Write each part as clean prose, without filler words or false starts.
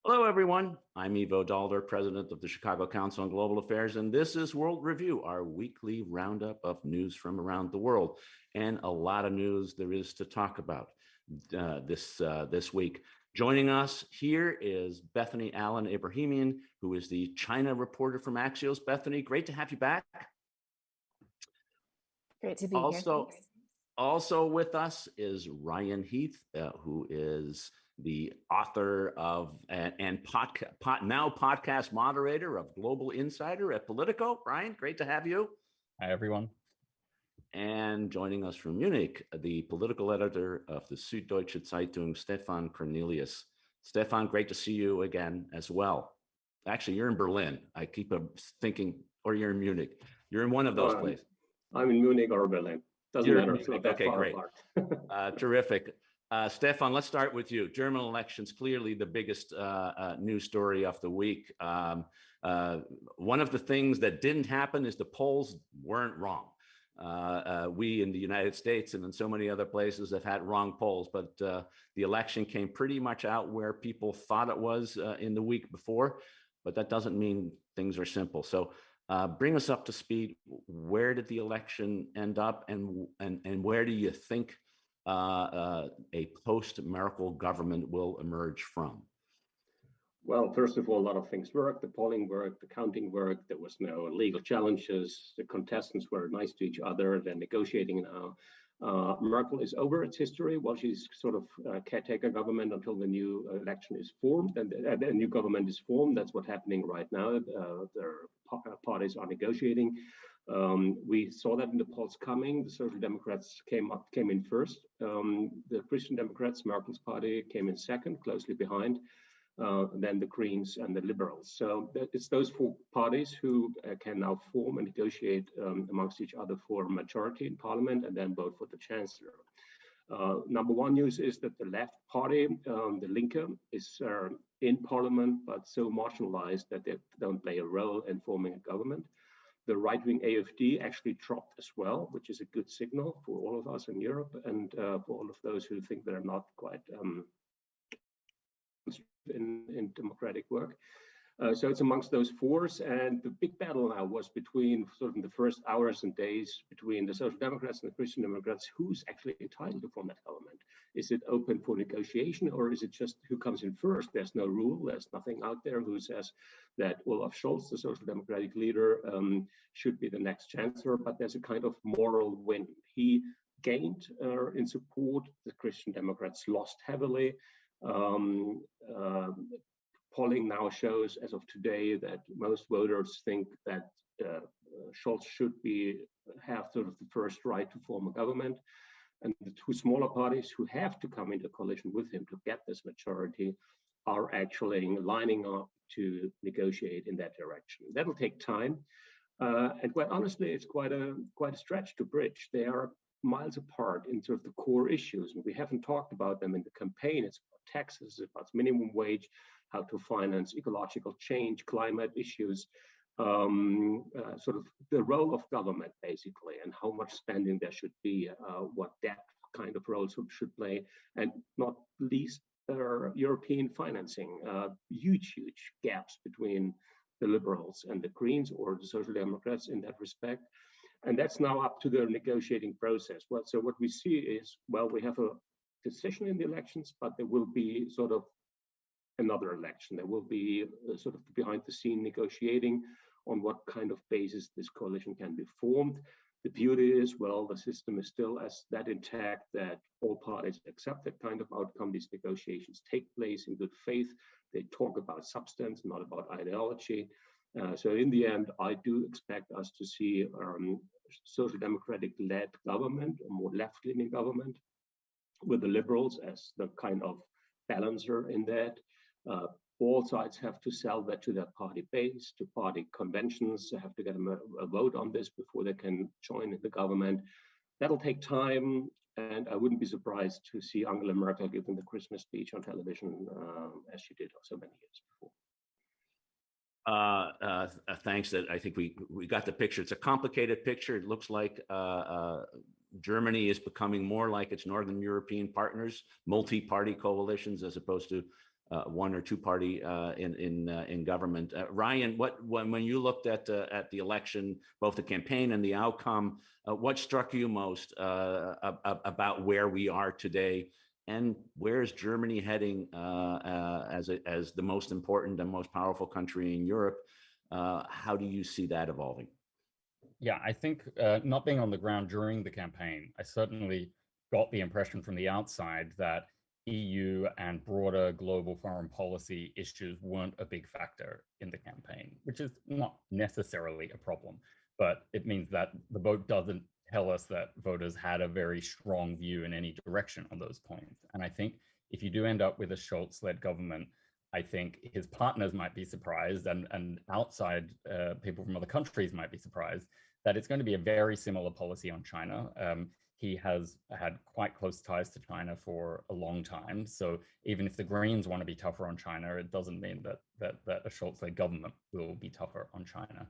Hello, everyone. I'm Ivo Daalder, president of the Chicago Council on Global Affairs, and this is World Review, our weekly roundup of news from around the world. And a lot of news there is to talk about this week. Joining us here is Bethany Allen-Ebrahimian, who is the China reporter from Axios. Bethany, great to have you back. Great to be here. Also with us is Ryan Heath, who is the author of and podcast moderator of Global Insider at Politico. Ryan, great to have you. Hi, everyone. And joining us from Munich, the political editor of the Süddeutsche Zeitung, Stefan Kornelius. Stefan, great to see you again as well. Actually, you're in Berlin. I keep thinking, or you're in Munich. You're in one of those places. I'm in Munich or Berlin. Doesn't matter. Okay, great. Terrific. Stefan, let's start with you. German elections, clearly the biggest news story of the week. One of the things that didn't happen is the polls weren't wrong. We in the United States and in so many other places have had wrong polls, but the election came pretty much out where people thought it was in the week before, but that doesn't mean things are simple. So bring us up to speed. Where did the election end up, and where do you think a post-Merkel government will emerge from? Well, first of all, a lot of things worked. The polling worked, the counting worked. There was no legal challenges. The contestants were nice to each other. They're negotiating now. Merkel is over its history. Well, she's sort of caretaker government until the new election is formed and a new government is formed. That's what's happening right now. Their parties are negotiating. We saw that in the polls coming. The Social Democrats came in first. The Christian Democrats, Merkel's party, came in second, closely behind. Then the Greens and the Liberals. So it's those four parties who can now form and negotiate amongst each other for a majority in parliament and then vote for the chancellor. Number one news is that the left party, the Linke, is in parliament, but so marginalized that they don't play a role in forming a government. The right-wing AfD actually dropped as well, which is a good signal for all of us in Europe and for all of those who think they're not quite in democratic work. So it's amongst those fours, and the big battle now was between sort of in the first hours and days between the Social Democrats and the Christian Democrats, who's actually entitled to form that government. Is it open for negotiation, or is it just who comes in first? There's no rule, there's nothing out there who says that Olaf Scholz, the Social Democratic leader, should be the next chancellor, but there's a kind of moral win. He gained in support, the Christian Democrats lost heavily. Polling now shows, as of today, that most voters think that Scholz should have sort of the first right to form a government, and the two smaller parties who have to come into coalition with him to get this majority are actually lining up to negotiate in that direction. That'll take time, and quite honestly, it's quite a stretch to bridge. They are miles apart in sort of the core issues, and we haven't talked about them in the campaign. It's about taxes, it's about minimum wage, how to finance ecological change, climate issues, sort of the role of government, basically, and how much spending there should be, what that kind of role should play, and not least European financing. Huge gaps between the Liberals and the Greens or the Social Democrats in that respect. And that's now up to the negotiating process. Well, so what we see is, well, we have a decision in the elections, but there will be sort of another election. There will be sort of behind the scene negotiating on what kind of basis this coalition can be formed. The beauty is, well, the system is still as that intact that all parties accept that kind of outcome. These negotiations take place in good faith. They talk about substance, not about ideology. So in the end, I do expect us to see social democratic-led government, a more left-leaning government, with the Liberals as the kind of balancer in that. All sides have to sell that to their party base, to party conventions. They have to get a vote on this before they can join the government. That'll take time, and I wouldn't be surprised to see Angela Merkel giving the Christmas speech on television as she did so many years before. Thanks. That I think we got the picture. It's a complicated picture. It looks like Germany is becoming more like its Northern European partners, multi-party coalitions, as opposed to one or two party in government. Ryan, when you looked at the election, both the campaign and the outcome, what struck you most about where we are today, and where is Germany heading as the most important and most powerful country in Europe? How do you see that evolving? Yeah, I think not being on the ground during the campaign, I certainly got the impression from the outside that EU and broader global foreign policy issues weren't a big factor in the campaign, which is not necessarily a problem, but it means that the vote doesn't tell us that voters had a very strong view in any direction on those points. And I think if you do end up with a Scholz-led government, I think his partners might be surprised, and outside people from other countries might be surprised that it's going to be a very similar policy on China. He has had quite close ties to China for a long time. So even if the Greens want to be tougher on China, it doesn't mean that a Scholz-led government will be tougher on China.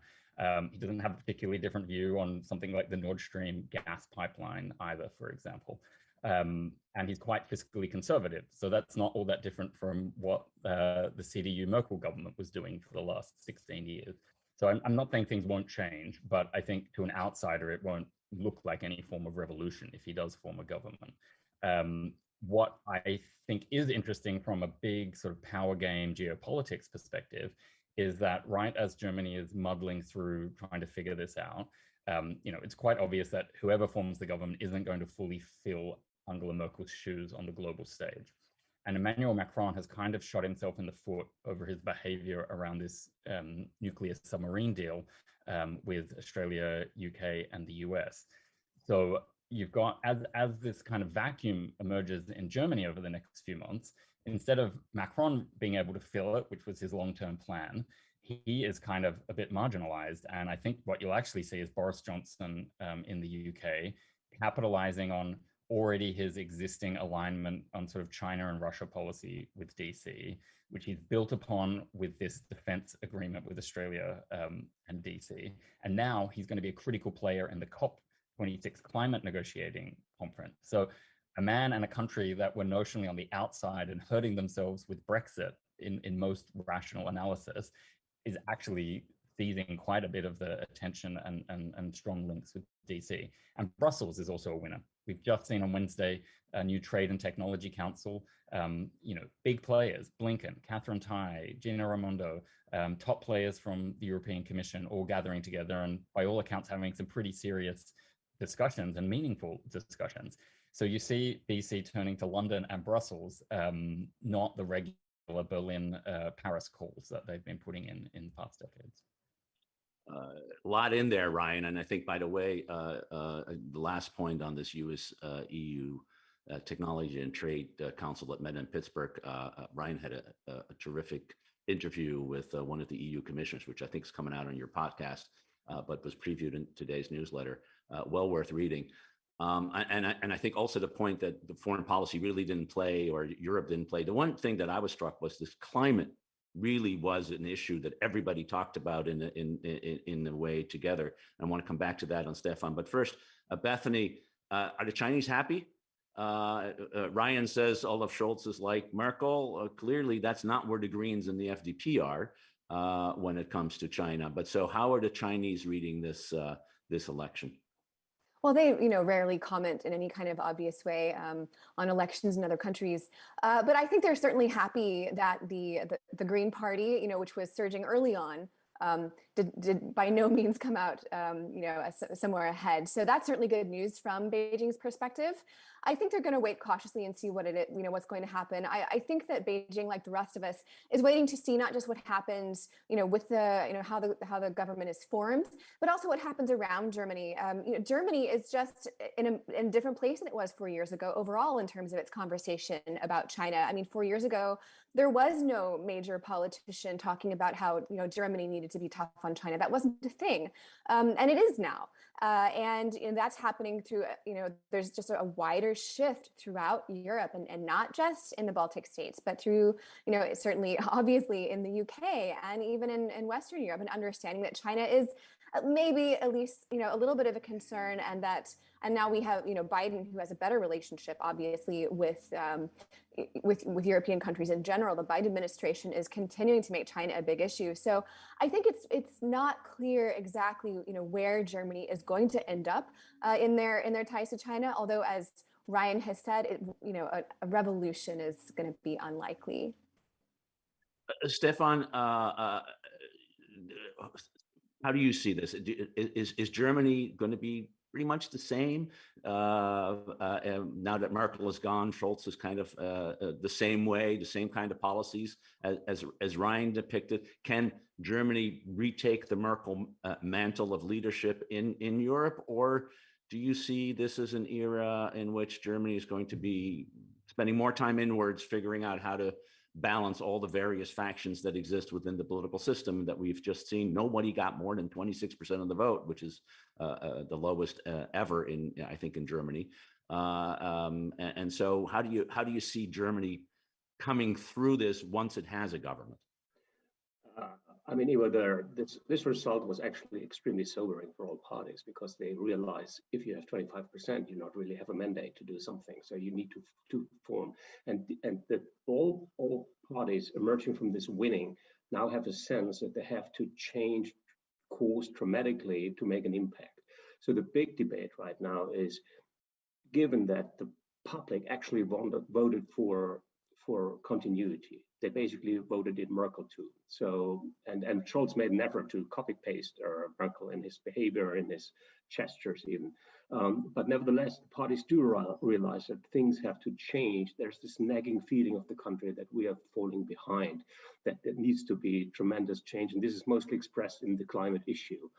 He doesn't have a particularly different view on something like the Nord Stream gas pipeline either, for example. And he's quite fiscally conservative. So that's not all that different from what the CDU Merkel government was doing for the last 16 years. So I'm not saying things won't change, but I think to an outsider, it won't look like any form of revolution if he does form a government. What I think is interesting from a big sort of power game geopolitics perspective is that right as Germany is muddling through trying to figure this out, it's quite obvious that whoever forms the government isn't going to fully fill Angela Merkel's shoes on the global stage. And Emmanuel Macron has kind of shot himself in the foot over his behavior around this nuclear submarine deal with Australia, UK, and the US. So you've got, as this kind of vacuum emerges in Germany over the next few months, instead of Macron being able to fill it, which was his long-term plan, he is kind of a bit marginalized. And I think what you'll actually see is Boris Johnson in the UK capitalizing on already his existing alignment on sort of China and Russia policy with DC, which he's built upon with this defense agreement with Australia and DC. And now he's going to be a critical player in the COP26 climate negotiating conference. So a man and a country that were notionally on the outside and hurting themselves with Brexit in most rational analysis is actually seizing quite a bit of the attention and strong links with DC. And Brussels is also a winner. We've just seen on Wednesday a new Trade and Technology Council, big players, Blinken, Catherine Tai, Gina Raimondo, top players from the European Commission all gathering together and by all accounts having some pretty serious discussions and meaningful discussions. So you see DC turning to London and Brussels, not the regular Berlin, Paris calls that they've been putting in past decades. A lot in there, Ryan. And I think, by the way, the last point on this US-EU Technology and Trade Council that met in Pittsburgh, Ryan had a terrific interview with one of the EU commissioners, which I think is coming out on your podcast, but was previewed in today's newsletter. Well worth reading. And I think also the point that the foreign policy really didn't play, or Europe didn't play. The one thing that I was struck was this climate really was an issue that everybody talked about in the way together. I want to come back to that on Stefan. But first, Bethany, are the Chinese happy? Ryan says Olaf Scholz is like Merkel. Clearly, that's not where the Greens and the FDP are when it comes to China. But so how are the Chinese reading this election? Well, they, rarely comment in any kind of obvious way on elections in other countries. But I think they're certainly happy that the Green Party, which was surging early on, did by no means come out, somewhere ahead. So that's certainly good news from Beijing's perspective. I think they're going to wait cautiously and see what's going to happen. I think that Beijing, like the rest of us, is waiting to see not just what happens, with the, how the government is formed, but also what happens around Germany. Germany is just in a different place than it was 4 years ago overall in terms of its conversation about China. I mean, 4 years ago, there was no major politician talking about how, Germany needed to be tough on China. That wasn't a thing. And it is now. And that's happening through, there's just a wider shift throughout Europe and not just in the Baltic states, but through, certainly, obviously in the UK and even in Western Europe, and understanding that China is maybe at least, a little bit of a concern, and now we have, Biden, who has a better relationship, obviously, with European countries in general. The Biden administration is continuing to make China a big issue. So I think it's not clear exactly, where Germany is going to end up in their ties to China. Although, as Ryan has said, a revolution is going to be unlikely. Stefan, how do you see this? Is Germany going to be pretty much the same now that Merkel is gone? Scholz is kind of the same way, the same kind of policies as Ryan depicted. Can Germany retake the Merkel mantle of leadership in Europe, or do you see this as an era in which Germany is going to be spending more time inwards, figuring out how to balance all the various factions that exist within the political system that we've just seen? Nobody got more than 26% of the vote, which is the lowest ever I think in Germany. And so how do you see Germany coming through this once it has a government? I mean, Ivo, this result was actually extremely sobering for all parties, because they realize if you have 25%, you not really have a mandate to do something. So you need to form, and all parties emerging from this winning now have a sense that they have to change course dramatically to make an impact. So the big debate right now is, given that the public actually voted for continuity, they basically voted in Merkel too. So, and Scholz made an effort to copy paste Merkel in his behavior, in his gestures even. But nevertheless, the parties do realize that things have to change. There's this nagging feeling of the country that we are falling behind, that there needs to be tremendous change. And this is mostly expressed in the climate issue.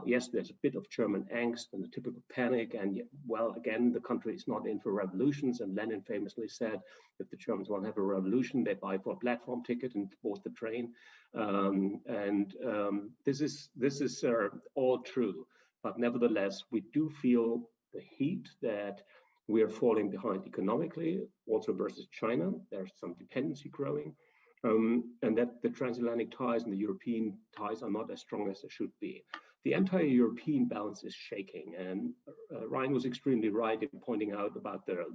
Yes, there's a bit of German angst and a typical panic. And well, again, the country is not in for revolutions. And Lenin famously said, if the Germans want to have a revolution, they buy for a platform ticket and board the train. This is all true. But nevertheless, we do feel the heat that we are falling behind economically, also versus China. There's some dependency growing. And that the transatlantic ties and the European ties are not as strong as they should be. The entire European balance is shaking, and Ryan was extremely right in pointing out about the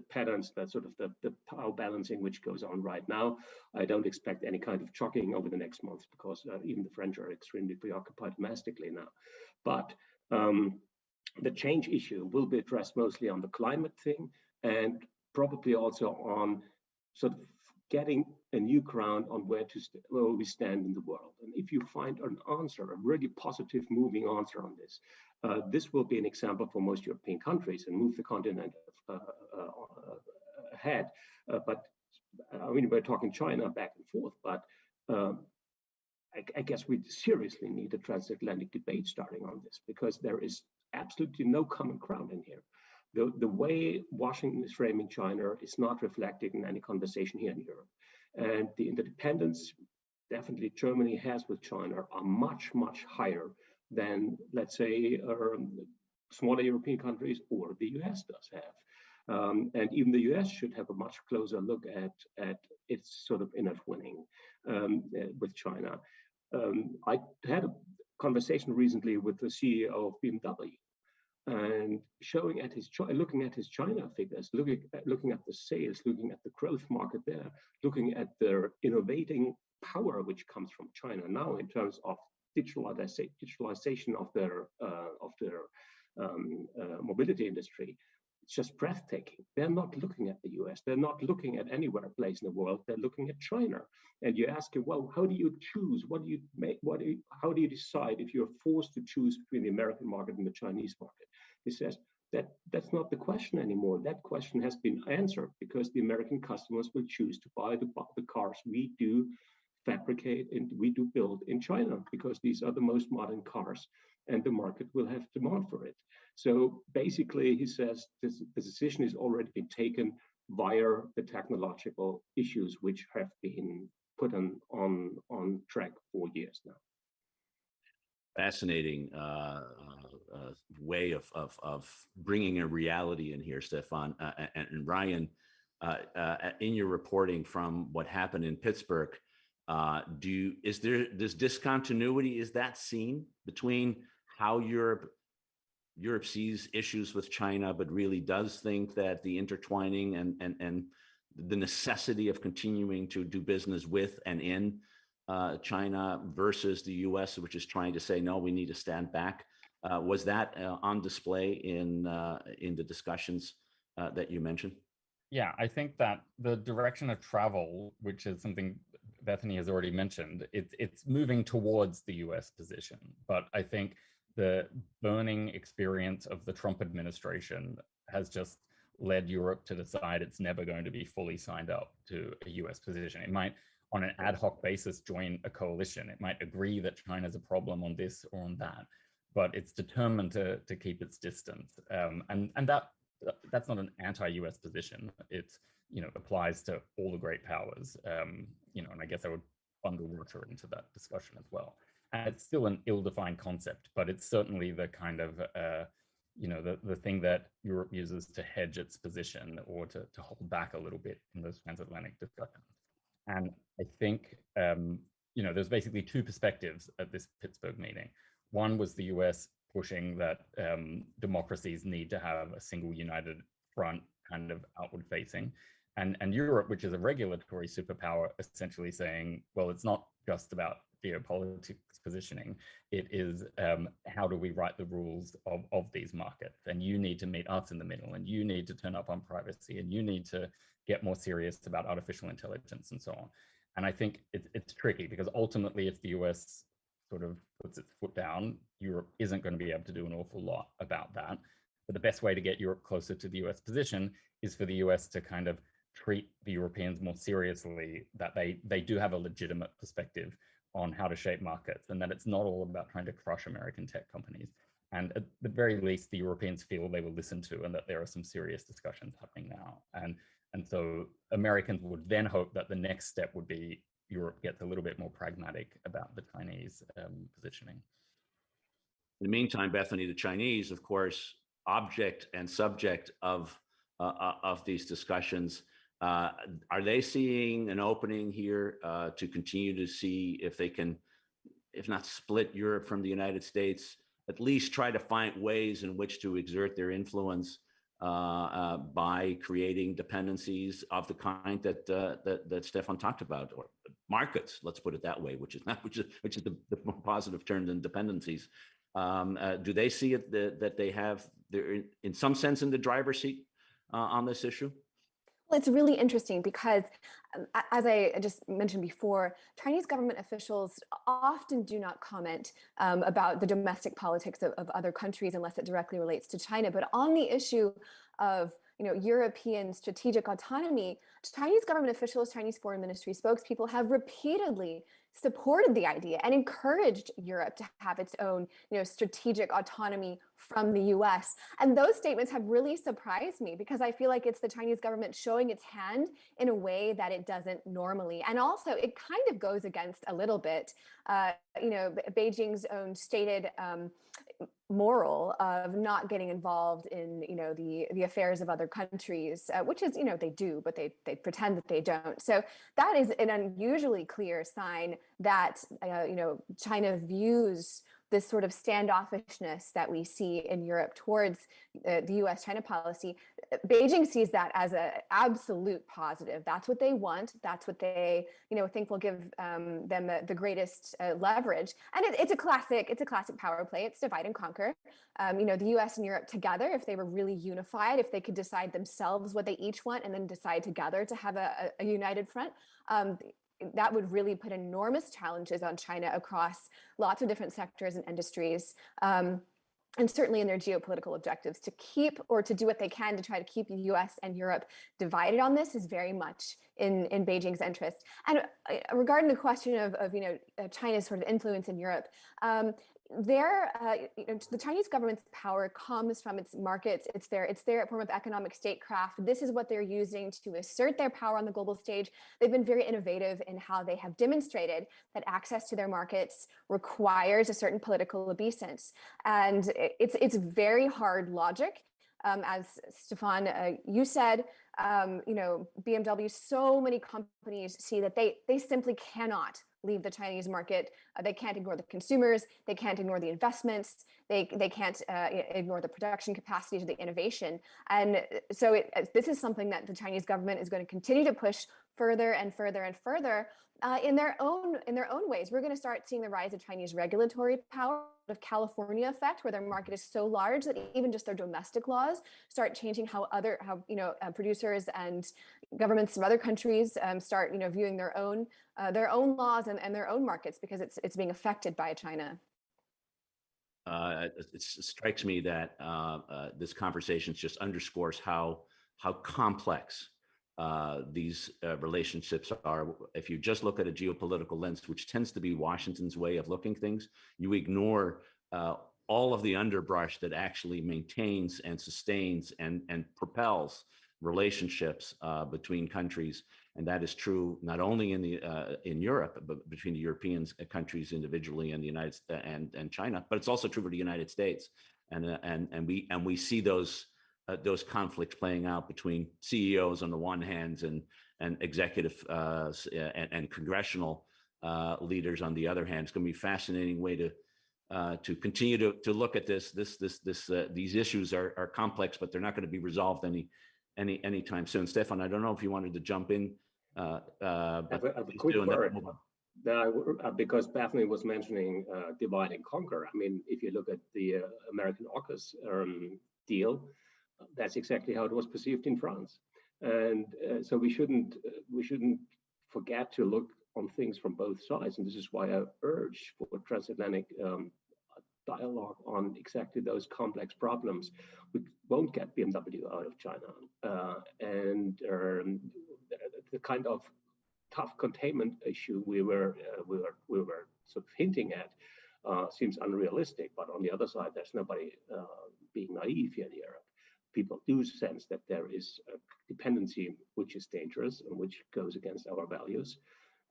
patterns, that sort of the power balancing which goes on right now. I don't expect any kind of shocking over the next month, because even the French are extremely preoccupied domestically now. But the change issue will be addressed mostly on the climate thing, and probably also on sort of getting a new ground on where we stand in the world. And if you find an answer, a really positive moving answer on this, this will be an example for most European countries and move the continent ahead. But I mean, we're talking China back and forth, but I guess we seriously need a transatlantic debate starting on this, because there is absolutely no common ground in here. The way Washington is framing China is not reflected in any conversation here in Europe. And the interdependence definitely Germany has with China are much, much higher than, let's say, smaller European countries or the US does have. And even the US should have a much closer look at its sort of inner winning with China. I had a conversation recently with the CEO of BMW, and looking at his China figures, looking at the sales, looking at the growth market there, looking at their innovating power which comes from China now in terms of digitalization of their mobility industry. It's just breathtaking. They're not looking at the US. They're not looking at anywhere place in the world. They're looking at China. And you ask him, well, how do you choose? How do you decide if you're forced to choose between the American market and the Chinese market? He says that's not the question anymore. That question has been answered, because the American customers will choose to buy the cars we do fabricate and we do build in China, because these are the most modern cars, and the market will have demand for it. So basically, he says the decision has already been taken via the technological issues which have been put on track for years now. Fascinating way of bringing a reality in here, Stefan. And Ryan, in your reporting from what happened in Pittsburgh, Is there this discontinuity? Is that seen between how Europe sees issues with China, but really does think that the intertwining and the necessity of continuing to do business with and in China versus the U.S., which is trying to say, no, we need to stand back? Was that on display in the discussions that you mentioned? Yeah, I think that the direction of travel, which is something Bethany has already mentioned, it's moving towards the US position. But I think the burning experience of the Trump administration has just led Europe to decide it's never going to be fully signed up to a US position. It might, on an ad hoc basis, join a coalition. It might agree that China's a problem on this or on that, but it's determined to keep its distance. And that's not an anti-US position. It applies to all the great powers. And I guess I would bundle Russia into that discussion as well. And it's still an ill-defined concept, but it's certainly the kind of the thing that Europe uses to hedge its position or to hold back a little bit in those transatlantic discussions. And I think there's basically two perspectives at this Pittsburgh meeting. One was the US pushing that democracies need to have a single united front, kind of outward facing, and Europe, which is a regulatory superpower, essentially saying, well, it's not just about geopolitics positioning, it is how do we write the rules of these markets, and you need to meet us in the middle, and you need to turn up on privacy, and you need to get more serious about artificial intelligence and so on. And I think it's tricky because ultimately if the US sort of puts its foot down, Europe isn't going to be able to do an awful lot about that. But the best way to get Europe closer to the US position is for the US to kind of treat the Europeans more seriously, that they do have a legitimate perspective on how to shape markets, and that it's not all about trying to crush American tech companies. And at the very least, the Europeans feel they were listened to and that there are some serious discussions happening now. And so Americans would then hope that the next step would be Europe gets a little bit more pragmatic about the Chinese positioning. In the meantime, Bethany, the Chinese, of course, object and subject of these discussions. Are they seeing an opening here to continue to see if they can, if not split Europe from the United States, at least try to find ways in which to exert their influence by creating dependencies of the kind that Stefan talked about, or markets, let's put it that way, which is the more positive term than dependencies. Do they see it that they're in some sense in the driver's seat on this issue? Well, it's really interesting because, as I just mentioned before, Chinese government officials often do not comment about the domestic politics of other countries unless it directly relates to China. But on the issue of European strategic autonomy, Chinese government officials, Chinese foreign ministry spokespeople have repeatedly supported the idea and encouraged Europe to have its own strategic autonomy from the US. And those statements have really surprised me because I feel like it's the Chinese government showing its hand in a way that it doesn't normally. And also it kind of goes against a little bit, Beijing's own stated moral of not getting involved in the affairs of other countries, which is they do, but they pretend that they don't. So that is an unusually clear sign that China views this sort of standoffishness that we see in Europe towards the US-China policy. Beijing sees that as an absolute positive. That's what they want. That's what they think will give them the greatest leverage. And it's a classic power play. It's divide and conquer. The US and Europe together, if they were really unified, if they could decide themselves what they each want and then decide together to have a united front, that would really put enormous challenges on China across lots of different sectors and industries, and certainly in their geopolitical objectives. To keep or to do what they can to try to keep the US and Europe divided on this is very much in Beijing's interest. And regarding the question of China's sort of influence in Europe, the Chinese government's power comes from its markets. It's their form of economic statecraft. This is what they're using to assert their power on the global stage. They've been very innovative in how they have demonstrated that access to their markets requires a certain political obeisance. And it's very hard logic. As Stefan, you said, BMW, so many companies see that they simply cannot leave the Chinese market. They can't ignore the consumers. They can't ignore the investments. They can't ignore the production capacities or the innovation. And so this is something that the Chinese government is going to continue to push further and further and further in their own ways. We're going to start seeing the rise of Chinese regulatory power, of California effect, where their market is so large that even just their domestic laws start changing how producers and governments of other countries start viewing their own laws and their own markets, because it's being affected by China. It strikes me that this conversation just underscores how complex these relationships are. If you just look at a geopolitical lens, which tends to be Washington's way of looking things, you ignore all of the underbrush that actually maintains and sustains and propels relationships between countries. And that is true not only in Europe, but between the European countries individually and the United and China, but it's also true for the United States. And we see those conflicts playing out between CEOs on the one hand and executive and congressional leaders on the other hand. It's going to be a fascinating way to continue to look at this. These issues are complex, but they're not going to be resolved anytime soon. Stefan, I don't know if you wanted to jump in. I have a quick word. Because Bethany was mentioning divide and conquer. I mean, if you look at the American AUKUS deal, that's exactly how it was perceived in France. And so we shouldn't forget to look on things from both sides. And this is why I urge for transatlantic dialogue on exactly those complex problems. We won't get BMW out of China. And the kind of tough containment issue we were sort of hinting at seems unrealistic. But on the other side, there's nobody being naive here in Europe. People do sense that there is a dependency which is dangerous and which goes against our values,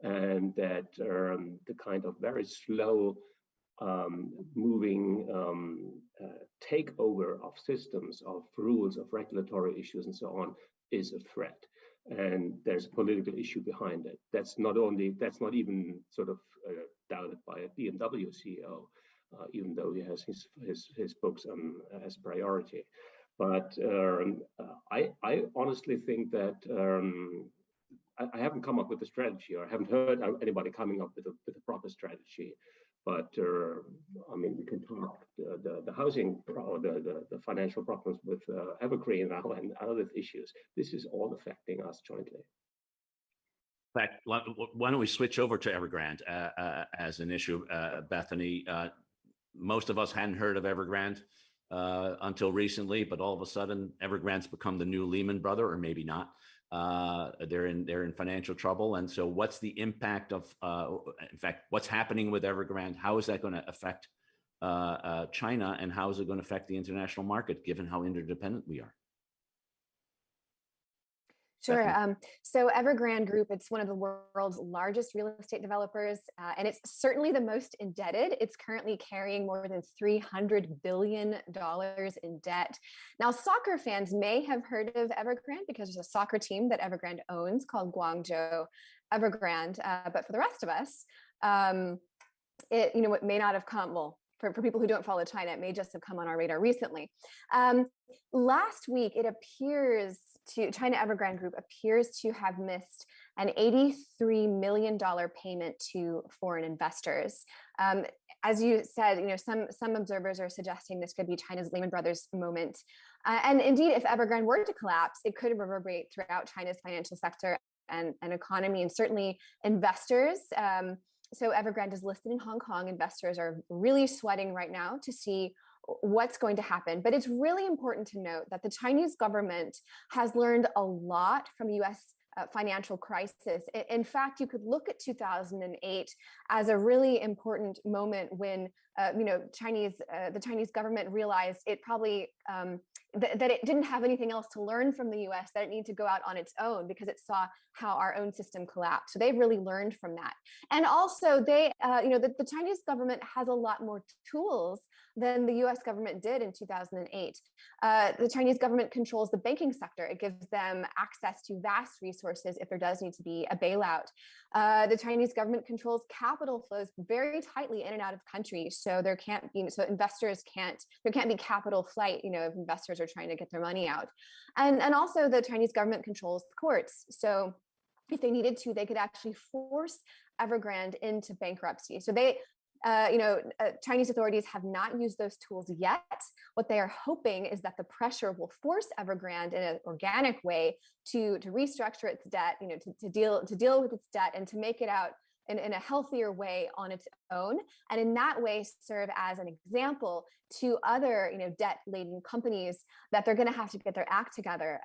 and that the kind of very slow moving takeover of systems, of rules, of regulatory issues, and so on is a threat. And there's a political issue behind it. That's not even sort of doubted by a BMW CEO, even though he has his books as priority. But I honestly think that I haven't come up with a strategy, or I haven't heard anybody coming up with a proper strategy. But I mean, we can talk the housing or the financial problems with Evergrande now and other issues. This is all affecting us jointly. In fact, why don't we switch over to Evergrande as an issue, Bethany? Most of us hadn't heard of Evergrande until recently, but all of a sudden, Evergrande's become the new Lehman brother, or maybe not. They're in financial trouble, and so what's the impact of? In fact, what's happening with Evergrande? How is that going to affect China, and how is it going to affect the international market, given how interdependent we are? Sure. So Evergrande Group, it's one of the world's largest real estate developers, and it's certainly the most indebted. It's currently carrying more than $300 billion in debt. Now, soccer fans may have heard of Evergrande because there's a soccer team that Evergrande owns called Guangzhou Evergrande. But for the rest of us, it may not have come, well, for people who don't follow China, it may just have come on our radar recently. Last week, it appears China Evergrande Group appears to have missed an $83 million payment to foreign investors. As you said, some observers are suggesting this could be China's Lehman Brothers moment. And indeed, if Evergrande were to collapse, it could reverberate throughout China's financial sector and economy, and certainly investors. So Evergrande is listed in Hong Kong. Investors are really sweating right now to see what's going to happen. But it's really important to note that the Chinese government has learned a lot from the US financial crisis. In fact, you could look at 2008 as a really important moment when the Chinese government realized it probably that it didn't have anything else to learn from the US, that it needed to go out on its own because it saw how our own system collapsed. So they've really learned from that. And also they, the Chinese government has a lot more tools than the US government did in 2008. The Chinese government controls the banking sector. It gives them access to vast resources if there does need to be a bailout. The Chinese government controls capital flows very tightly in and out of countries. So there can't be, so investors there can't be capital flight, if investors are trying to get their money out. And also the Chinese government controls the courts. So if they needed to, they could actually force Evergrande into bankruptcy. So Chinese authorities have not used those tools yet. What they are hoping is that the pressure will force Evergrande in an organic way to restructure its debt, to deal with its debt and to make it out in a healthier way on its own, and in that way serve as an example to other debt-laden companies that they're going to have to get their act together.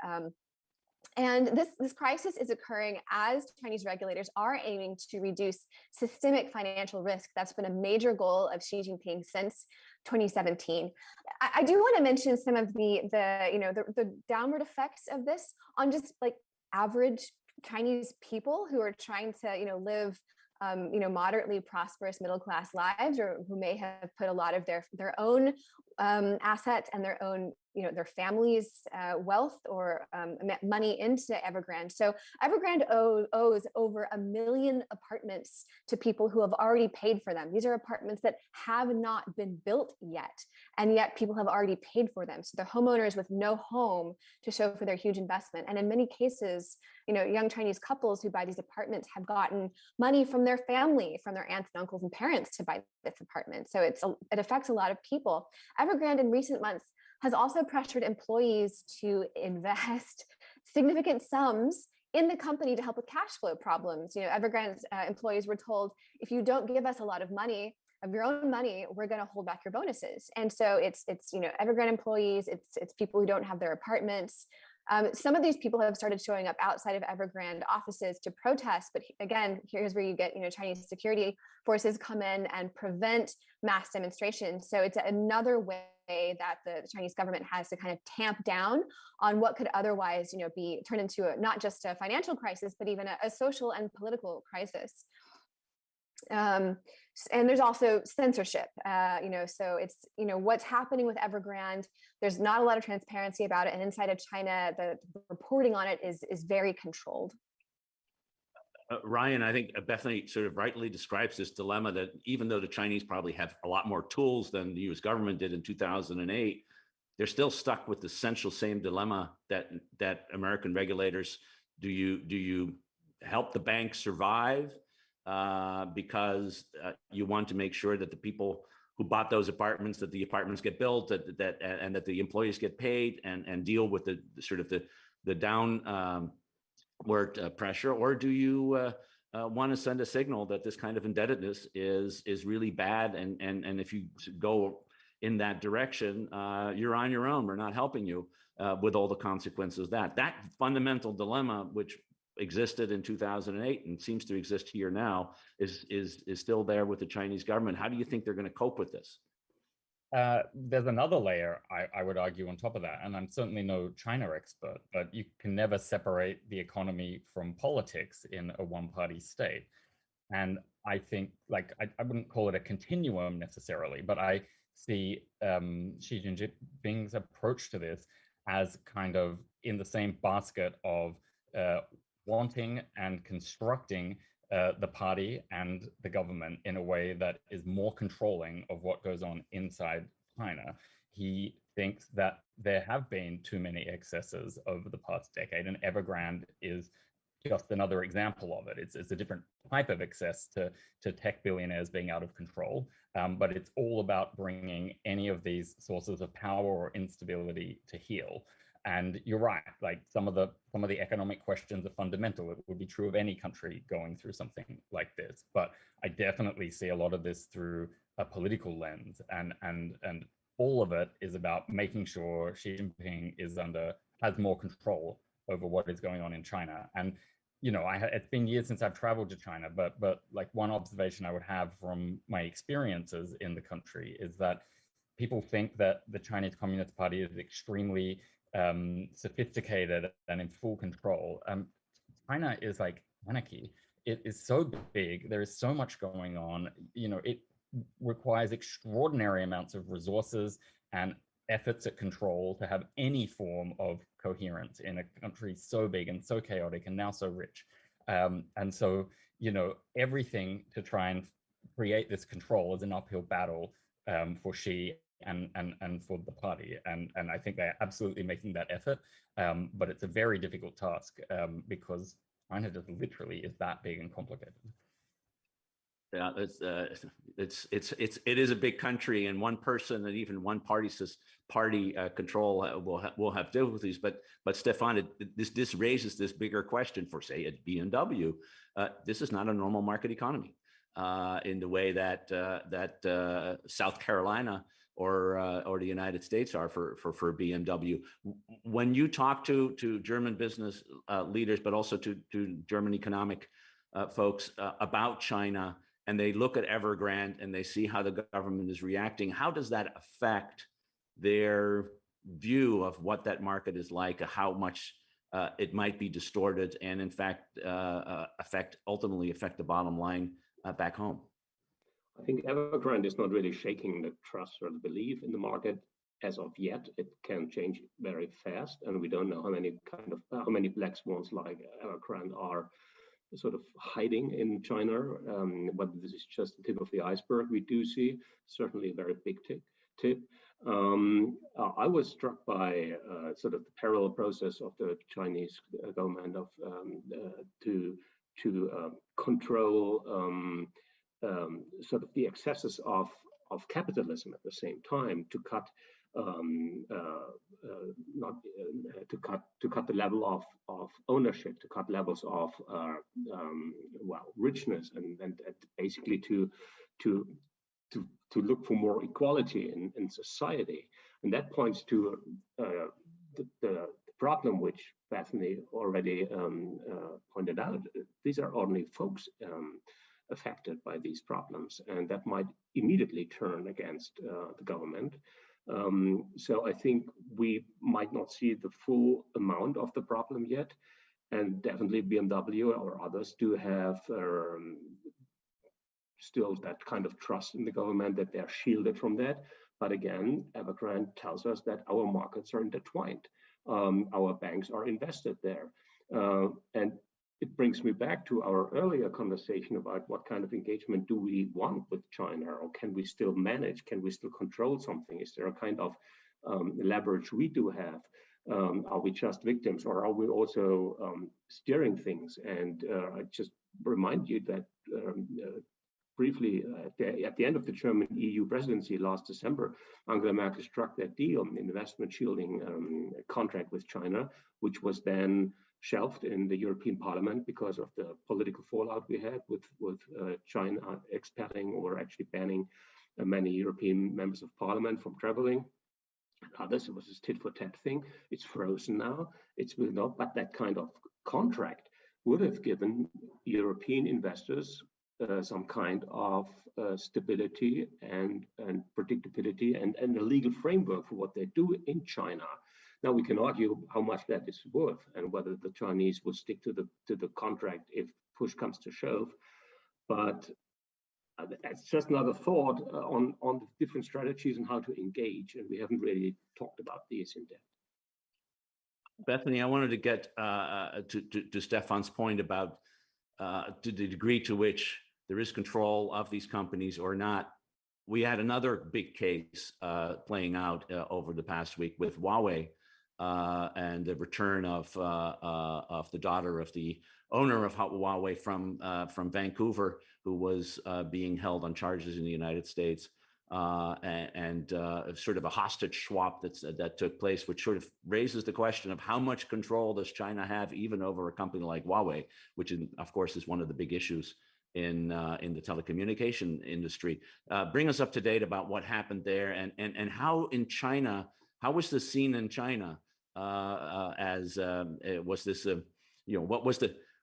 And this crisis is occurring as Chinese regulators are aiming to reduce systemic financial risk. That's been a major goal of Xi Jinping since 2017. I do want to mention some of the downward effects of this on just like average Chinese people who are trying to live moderately prosperous middle-class lives, or who may have put a lot of their own assets and their own their family's wealth or money into Evergrande. So Evergrande owes over 1 million apartments to people who have already paid for them. These are apartments that have not been built yet, and yet people have already paid for them. So they're homeowners with no home to show for their huge investment. And in many cases, young Chinese couples who buy these apartments have gotten money from their family, from their aunts and uncles and parents to buy this apartment. So it affects a lot of people. Evergrande in recent months has also pressured employees to invest significant sums in the company to help with cash flow problems. Evergrande's employees were told, if you don't give us a lot of money, of your own money, we're going to hold back your bonuses. And so it's Evergrande employees, it's people who don't have their apartments. Some of these people have started showing up outside of Evergrande offices to protest, but again, here's where you get Chinese security forces come in and prevent mass demonstrations. So it's another way that the Chinese government has to kind of tamp down on what could otherwise be turned into not just a financial crisis, but even a social and political crisis. And there's also censorship, so it's, what's happening with Evergrande. There's not a lot of transparency about it. And inside of China, the reporting on it is very controlled. Ryan, I think Bethany sort of rightly describes this dilemma that even though the Chinese probably have a lot more tools than the US government did in 2008, they're still stuck with the essential same dilemma that American regulators, do you help the banks survive? Because you want to make sure that the people who bought those apartments, that the apartments get built, and that the employees get paid and deal with the sort of the downward pressure, or do you want to send a signal that this kind of indebtedness is really bad, and if you go in that direction, you're on your own. We're not helping you with all the consequences that fundamental dilemma, which existed in 2008 and seems to exist here now, is still there with the Chinese government. How do you think they're going to cope with this? There's another layer, I would argue, on top of that, and I'm certainly no China expert, but you can never separate the economy from politics in a one-party state. And I think, I wouldn't call it a continuum necessarily, but I see Xi Jinping's approach to this as kind of in the same basket of wanting and constructing the party and the government in a way that is more controlling of what goes on inside China. He thinks that there have been too many excesses over the past decade, and Evergrande is just another example of it. It's a different type of excess to tech billionaires being out of control, but it's all about bringing any of these sources of power or instability to heel. And you're right, some of the economic questions are fundamental. It would be true of any country going through something like this. But I definitely see a lot of this through a political lens, and all of it is about making sure Xi Jinping has more control over what is going on in China. And it's been years since I've traveled to China, but one observation I would have from my experiences in the country is that people think that the Chinese Communist Party is extremely sophisticated and in full control. China is like anarchy. It is so big. There is so much going on. It requires extraordinary amounts of resources and efforts at control to have any form of coherence in a country so big and so chaotic and now so rich. And so, everything to try and create this control is an uphill battle for Xi and for the party. And I think they're absolutely making that effort. But it's a very difficult task because China just literally is that big and complicated. Yeah, it is a big country, and one person and even one party's control will have difficulties. But Stefan, this raises this bigger question for, say, at BMW. This is not a normal market economy in the way that South Carolina or the United States are for BMW. When you talk to German business leaders, but also to German economic folks about China, and they look at Evergrande and they see how the government is reacting, how does that affect their view of what that market is like, how much it might be distorted, and in fact ultimately affect the bottom line back home? I think Evergrande is not really shaking the trust or the belief in the market as of yet. It can change very fast, and we don't know how many black swans like Evergrande are sort of hiding in China. Whether this is just the tip of the iceberg, we do see certainly a very big tip. I was struck by sort of the parallel process of the Chinese government of to control sort of the excesses of capitalism at the same time, to cut to cut the level of ownership, to cut levels of richness, and basically to look for more equality in society. And that points to the problem which Bethany already pointed out. These are ordinary folks affected by these problems, and that might immediately turn against the government. So I think we might not see the full amount of the problem yet, and definitely BMW or others do have still that kind of trust in the government that they're shielded from that. But again, Evergrande tells us that our markets are intertwined. Our banks are invested there. And it brings me back to our earlier conversation about what kind of engagement do we want with China, or can we still manage? Can we still control something? Is there a kind of leverage we do have? Are we just victims, or are we also steering things? And I just remind you that briefly, at the end of the German EU presidency last December, Angela Merkel struck that deal, an investment shielding contract with China, which was then shelved in the European Parliament because of the political fallout we had with China expelling or actually banning many European members of Parliament from traveling. Others, it was a tit-for-tat thing. It's frozen now. It's not, but that kind of contract would have given European investors some kind of stability and predictability and a legal framework for what they do in China. Now we can argue how much that is worth and whether the Chinese will stick to the contract if push comes to shove. But that's just another thought on the different strategies and how to engage, and we haven't really talked about these in depth. Bethany, I wanted to get to Stefan's point about to the degree to which there is control of these companies or not. We had another big case playing out over the past week with Huawei and the return of the daughter of the owner of Huawei from Vancouver, who was being held on charges in the United States, and sort of a hostage swap that took place, which sort of raises the question of how much control does China have even over a company like Huawei, which of course is one of the big issues in the telecommunication industry. Bring us up to date about what happened there, and how in China, how was this seen in China? Was this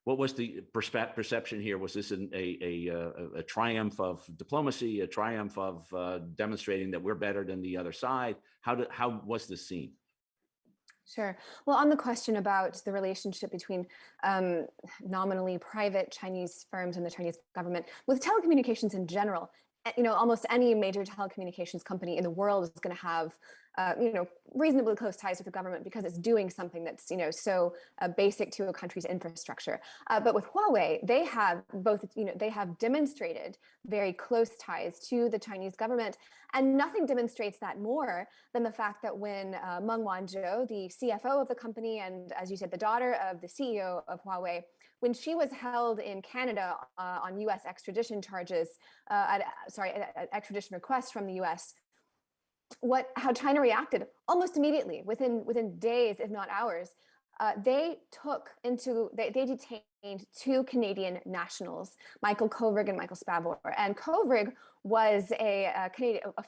what What was the perception here? Was this a triumph of diplomacy, a triumph of demonstrating that we're better than the other side? How was this seen? Sure. Well, on the question about the relationship between nominally private Chinese firms and the Chinese government, with telecommunications in general, almost any major telecommunications company in the world is going to have, reasonably close ties with the government because it's doing something that's, so basic to a country's infrastructure. But with Huawei, they have both, they have demonstrated very close ties to the Chinese government. And nothing demonstrates that more than the fact that when Meng Wanzhou, the CFO of the company, and as you said, the daughter of the CEO of Huawei, when she was held in Canada on U.S. extradition charges, extradition requests from the U.S., how China reacted almost immediately, within days, if not hours. They detained two Canadian nationals, Michael Kovrig and Michael Spavor. And Kovrig was a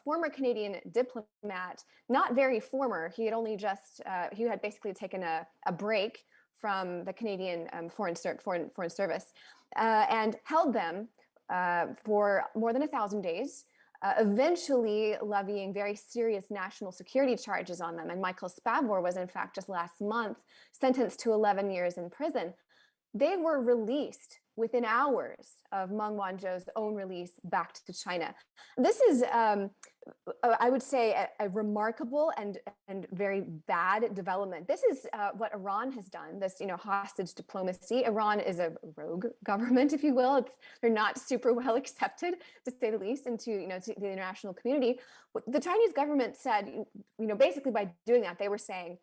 former Canadian diplomat, not very former. He had only he had basically taken a break from the Canadian Foreign Service, and held them for more than 1,000 days, eventually levying very serious national security charges on them. And Michael Spavor was, in fact, just last month sentenced to 11 years in prison. They were released within hours of Meng Wanzhou's own release back to China. This is, I would say, a remarkable and very bad development. This is what Iran has done, this hostage diplomacy. Iran is a rogue government, if you will. They're not super well accepted, to say the least, into to the international community. The Chinese government said, basically by doing that, they were saying,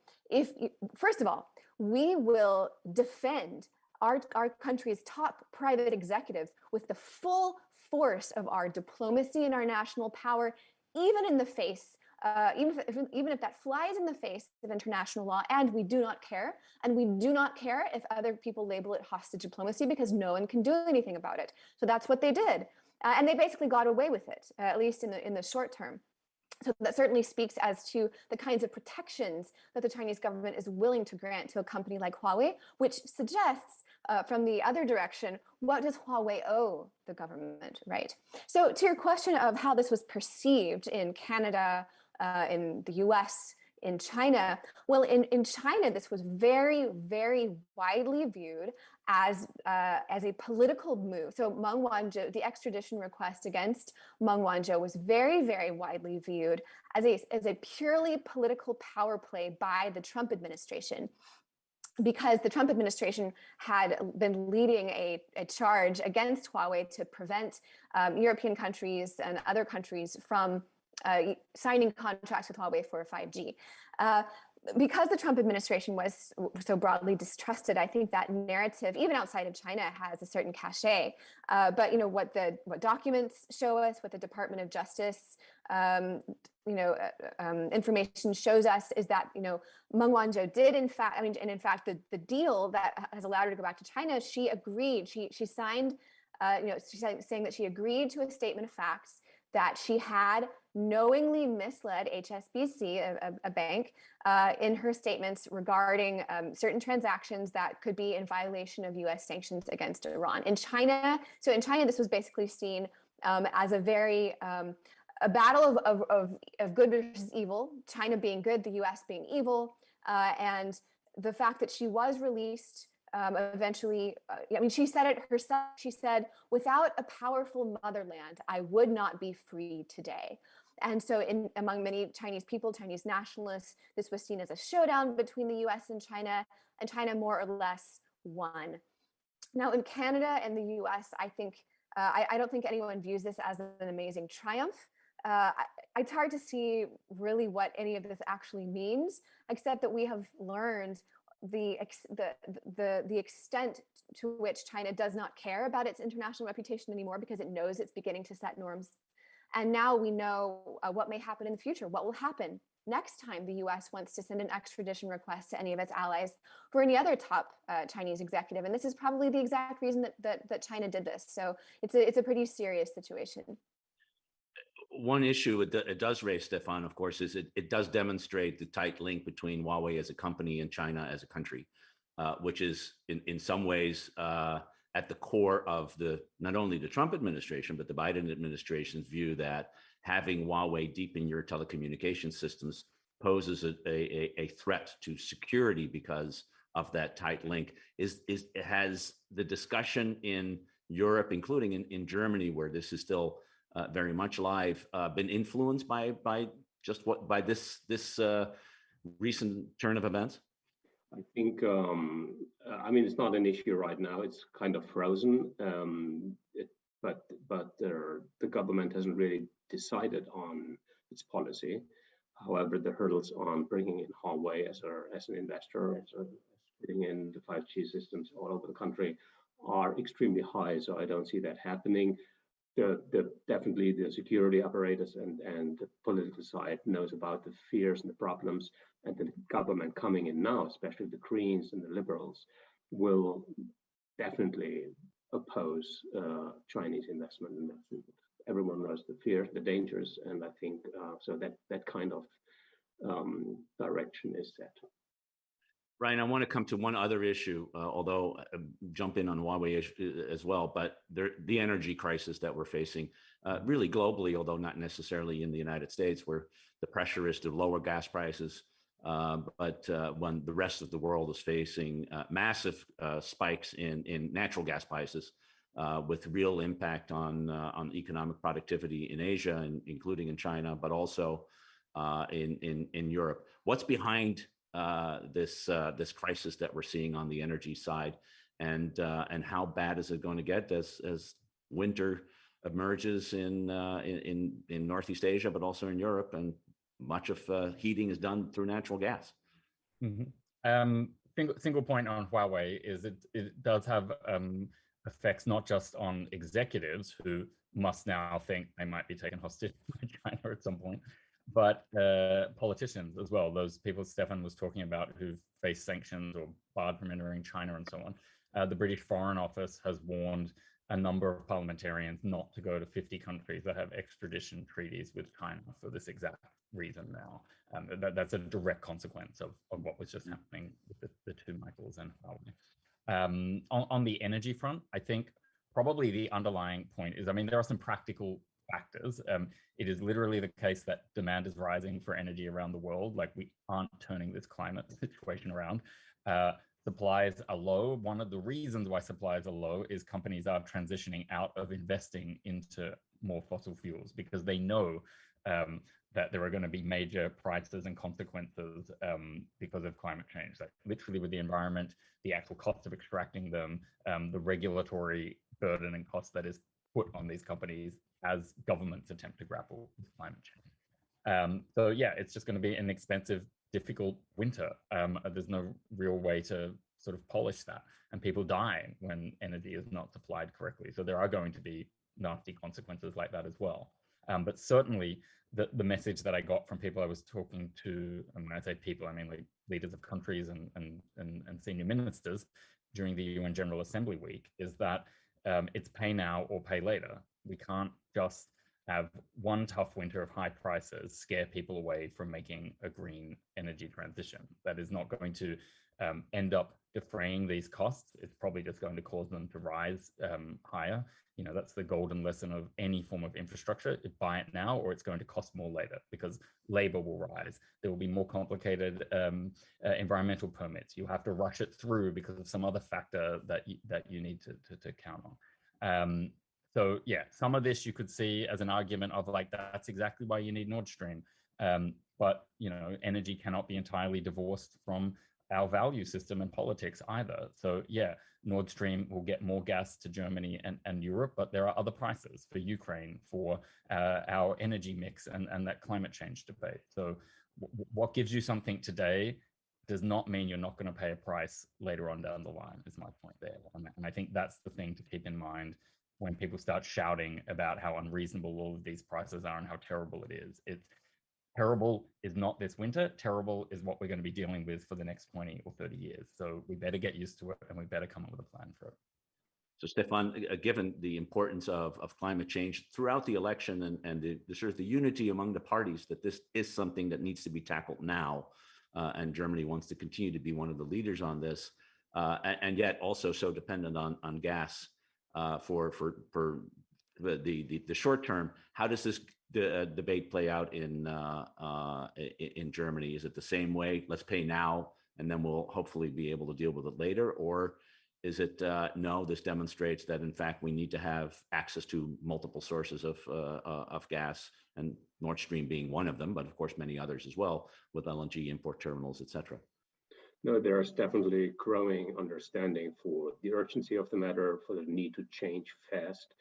first of all, we will defend our country's top private executives with the full force of our diplomacy and our national power, even in the face, even if that flies in the face of international law, and we do not care. And we do not care if other people label it hostage diplomacy, because no one can do anything about it. So that's what they did. And they basically got away with it, at least in the short term. So that certainly speaks as to the kinds of protections that the Chinese government is willing to grant to a company like Huawei, which suggests from the other direction, what does Huawei owe the government, right? So to your question of how this was perceived in Canada, in the US, in China, well, in China, this was very, very widely viewed as a political move. So Meng Wanzhou, the extradition request against Meng Wanzhou was very, very widely viewed as a purely political power play by the Trump administration, because the Trump administration had been leading a charge against Huawei to prevent European countries and other countries from signing contracts with Huawei for 5G. Because the Trump administration was so broadly distrusted, I think that narrative, even outside of China, has a certain cachet. But what documents show us, what the Department of Justice information shows us, is that Meng Wanzhou did, in fact, in fact, the deal that has allowed her to go back to China, she agreed. She signed, saying that she agreed to a statement of facts that she had knowingly misled HSBC, a bank, in her statements regarding certain transactions that could be in violation of U.S. sanctions against Iran. In China, this was basically seen as a very a battle of good versus evil, China being good, the U.S. being evil, and the fact that she was released eventually, she said it herself. She said, "Without a powerful motherland, I would not be free today." And so among many Chinese people, Chinese nationalists, this was seen as a showdown between the US and China more or less won. Now in Canada and the US, I think, I don't think anyone views this as an amazing triumph. It's hard to see really what any of this actually means, except that we have learned the extent to which China does not care about its international reputation anymore, because it knows it's beginning to set norms. And now we know what may happen in the future, what will happen next time the US wants to send an extradition request to any of its allies for any other top Chinese executive. And this is probably the exact reason that China did this. So it's a pretty serious situation. One issue it does raise, Stefan, of course, is it does demonstrate the tight link between Huawei as a company and China as a country. which is in some ways at the core of not only the Trump administration, but the Biden administration's view that having Huawei deep in your telecommunication systems poses a threat to security because of that tight link. Has the discussion in Europe, including in Germany, where this is still very much live, been influenced by this recent turn of events? I think, I mean, it's not an issue right now. It's kind of frozen, but the government hasn't really decided on its policy. However, the hurdles on bringing in Huawei as an investor, putting in the 5G systems all over the country, are extremely high. So I don't see that happening. Definitely the security apparatus and the political side knows about the fears and the problems, and the government coming in now, especially the Greens and the Liberals, will definitely oppose Chinese investment. And everyone knows the fears, the dangers, and I think so that kind of direction is set. Ryan, I want to come to one other issue, although jump in on Huawei as well, but the energy crisis that we're facing really globally, although not necessarily in the United States, where the pressure is to lower gas prices. But when the rest of the world is facing massive spikes in natural gas prices, with real impact on economic productivity in Asia, and including in China, but also in Europe. What's behind this crisis that we're seeing on the energy side, and how bad is it going to get as winter emerges in Northeast Asia, but also in Europe, and much of heating is done through natural gas? Mm-hmm. Single point on Huawei is it does have effects not just on executives who must now think they might be taken hostage by China at some point, but politicians as well. Those people Stefan was talking about who face sanctions or barred from entering China and so on. The British Foreign Office has warned a number of parliamentarians not to go to 50 countries that have extradition treaties with China for this exact reason now. That's a direct consequence of what was just happening with the two Michaels and Huawei. On the energy front, I think probably the underlying point is, I mean, there are some practical factors. It is literally the case that demand is rising for energy around the world. Like, we aren't turning this climate situation around. Supplies are low. One of the reasons why supplies are low is companies are transitioning out of investing into more fossil fuels because they know that there are going to be major prices and consequences because of climate change. Like, literally with the environment, the actual cost of extracting them, the regulatory burden and cost that is put on these companies as governments attempt to grapple with climate change. So yeah, it's just going to be an expensive, difficult winter. There's no real way to sort of polish that, and people die when energy is not supplied correctly. So there are going to be nasty consequences like that as well. But certainly the message that I got from people I was talking to, and when I say people, I mean like leaders of countries and senior ministers during the UN General Assembly week, is that it's pay now or pay later. We can't just have one tough winter of high prices scare people away from making a green energy transition. That is not going to end up defraying these costs. It's probably just going to cause them to rise higher. You know, that's the golden lesson of any form of infrastructure. You buy it now, or it's going to cost more later because labor will rise. There will be more complicated environmental permits. You have to rush it through because of some other factor that you need to count on. So yeah, some of this you could see as an argument of like, that's exactly why you need Nord Stream. But you know, energy cannot be entirely divorced from our value system and politics either. So yeah, Nord Stream will get more gas to Germany and Europe, but there are other prices for Ukraine, for our energy mix and that climate change debate. So what gives you something today does not mean you're not going to pay a price later on down the line, is my point there. And I think that's the thing to keep in mind when people start shouting about how unreasonable all of these prices are and how terrible it is. It's terrible is not this winter. Terrible is what we're going to be dealing with for the next 20 or 30 years. So we better get used to it, and we better come up with a plan for it. So Stefan, given the importance of climate change throughout the election and the sort of the unity among the parties, that this is something that needs to be tackled now, and Germany wants to continue to be one of the leaders on this. and yet also so dependent on gas for the short term. How does this debate play out in Germany? Is it the same way? Let's pay now, and then we'll hopefully be able to deal with it later, or is it no? This demonstrates that in fact we need to have access to multiple sources of gas, and Nord Stream being one of them, but of course many others as well, with LNG import terminals, etc. No, there's definitely growing understanding for the urgency of the matter, for the need to change fast.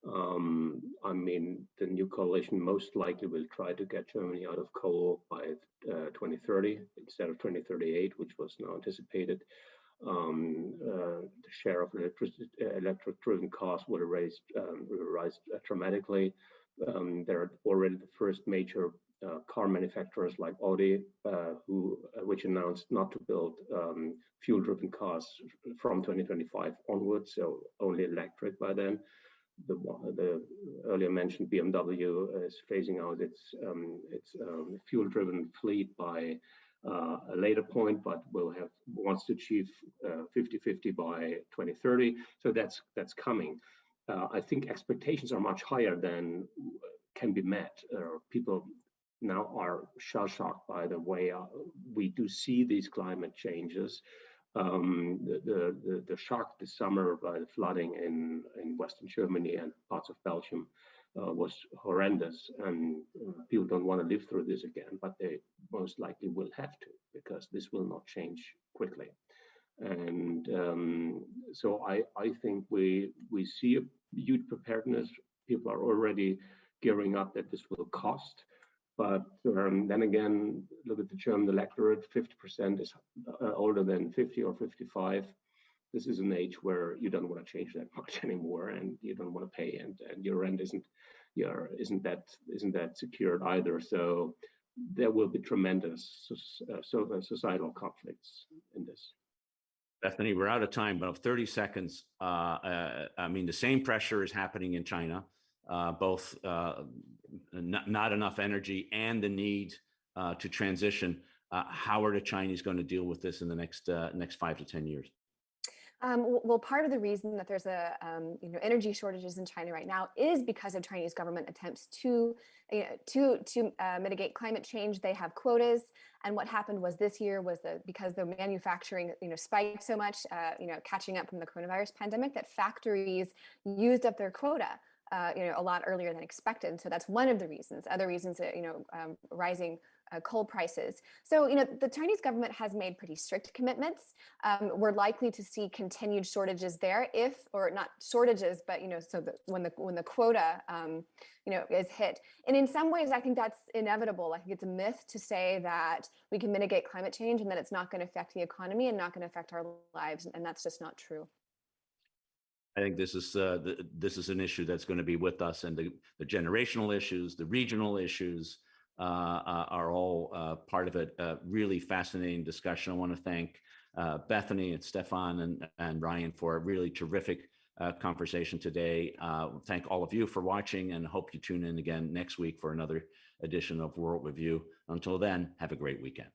I mean, the new coalition most likely will try to get Germany out of coal by 2030 instead of 2038, which was now anticipated. The share of electric-driven cars will rise dramatically. There are already the first major car manufacturers like Audi, which announced not to build fuel-driven cars from 2025 onwards, so only electric by then. The earlier mentioned BMW is phasing out its fuel-driven fleet by a later point, but wants to achieve 50-50 by 2030. So that's coming. I think expectations are much higher than can be met. People now are shell-shocked by the way we do see these climate changes. The shock this summer by the flooding in Western Germany and parts of Belgium was horrendous, and people don't want to live through this again, but they most likely will have to, because this will not change quickly. And so I think we see a huge preparedness. People are already gearing up that this will cost. But then again, look at the German electorate, 50% is older than 50 or 55. This is an age where you don't want to change that much anymore, and you don't want to pay, and your rent isn't that secured either. So there will be tremendous societal conflicts in this. Bethany, we're out of time, but 30 seconds. I mean, the same pressure is happening in China, both not enough energy and the need to transition. How are the Chinese going to deal with this in the next 5 to 10 years? Well, part of the reason that there's energy shortages in China right now is because of Chinese government attempts to mitigate climate change. They have quotas, and what happened was this year was because the manufacturing spiked so much, catching up from the coronavirus pandemic, that factories used up their quota a lot earlier than expected. So that's one of the reasons. Other reasons, rising coal prices. So, the Chinese government has made pretty strict commitments. We're likely to see continued shortages there, or not shortages, but so that when the quota is hit. And in some ways, I think that's inevitable. I think it's a myth to say that we can mitigate climate change and that it's not going to affect the economy and not going to affect our lives, and that's just not true. I think this is an issue that's going to be with us, and the generational issues, the regional issues are all part of it. Really fascinating discussion. I want to thank Bethany and Stefan and Ryan for a really terrific conversation today. Thank all of you for watching, and hope you tune in again next week for another edition of World Review. Until then, have a great weekend.